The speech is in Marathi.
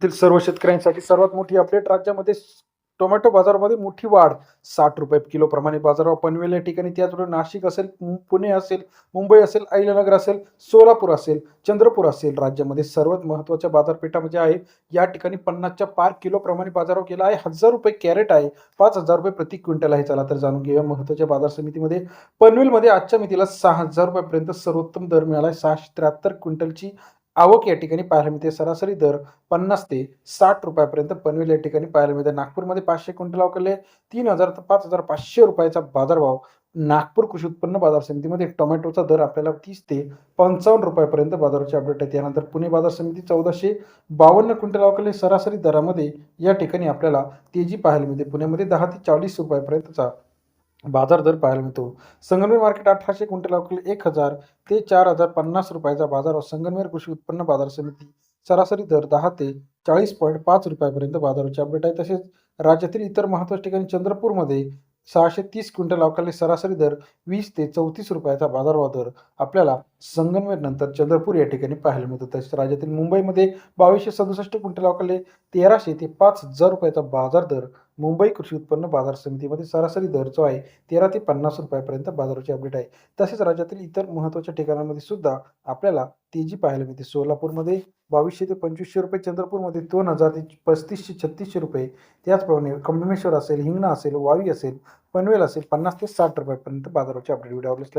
तील सर्व शेतकऱ्यांसाठी सर्वात मोठी अपडेट. राज्यामध्ये टोमॅटो बाजारामध्ये मोठी वाढ. ₹60 किलो प्रमाणे बाजारभाव पनवेल या ठिकाणी, त्याचबरोबर नाशिक असेल, पुणे असेल, मुंबई असेल, अहिल्यानगर असेल, सोलापूर असेल, चंद्रपूर असेल, राज्यामध्ये सर्वात महत्त्वाच्या बाजारपेठामध्ये आहे. या ठिकाणी 50च्या पार किलो प्रमाणे बाजारभाव गेला आहे. ₹1000 कॅरेट आहे, ₹5000 प्रति क्विंटल आहे. चला तर जाणून घेऊया महत्त्वाच्या बाजार समितीमध्ये. पनवेलमध्ये आजच्या मितीला ₹6000 पर्यंत सर्वोत्तम दर मिळाला आहे. 673 क्विंटलची आवक या ठिकाणी पाहायला मिळते. सरासरी दर 50 ते ₹60 पनवेल या ठिकाणी पाहायला मिळते. नागपूरमध्ये 500 क्विंटल अवकले 3000 ते ₹5500 बाजारभाव. नागपूर कृषी उत्पन्न बाजार समितीमध्ये टोमॅटोचा दर आपल्याला 30 ते ₹55 पर्यंत बाजाराची अपडेट आहे. त्यानंतर पुणे बाजार समिती 1452 क्विंटल अवकले सरासरी दरामध्ये या ठिकाणी आपल्याला तेजी पाहायला मिळते. पुण्यामध्ये 10 ते ₹40 पर्यंतचा बाजार दर पाहायला मिळतो. संगमनेर मार्केट 1800 क्विंटल अवकले 1000 ते ₹4050 बाजारावर. संगमनेर कृषी उत्पन्न बाजार समिती सरासरी दर 10 ते ₹40.5 पर्यंत बाजाराची अपडेट आहे. तसेच राज्यातील इतर महत्त्वाच्या ठिकाणी चंद्रपूरमध्ये 630 क्विंटल अवकाले सरासरी दर 20 ते ₹34 बाजारभाव दर आपल्याला संगमनेर नंतर चंद्रपूर या ठिकाणी पाहायला मिळतो. तसेच राज्यातील मुंबईमध्ये 2267 क्विंटल अवकाले 1300 ते ₹5000 बाजार दर. मुंबई कृषी उत्पन्न बाजार समितीमध्ये सरासरी दर जो आहे 13 ते ₹50 पर्यंत बाजाराची अपडेट आहे. तसेच राज्यातील इतर महत्त्वाच्या ठिकाणांमध्ये सुद्धा आपल्याला तेजी पाहायला मिळते. सोलापूरमध्ये 2200 ते ₹2500, चंद्रपूरमध्ये 2000 ते ₹3500-3600, त्याचप्रमाणे कमळमेश्वर असेल, हिंगणा असेल, वावी असेल, पनवेल असेल, 50 ते ₹60 पर्यंत बाजाराची अपडेट. व्हिडिओ आवडल्यास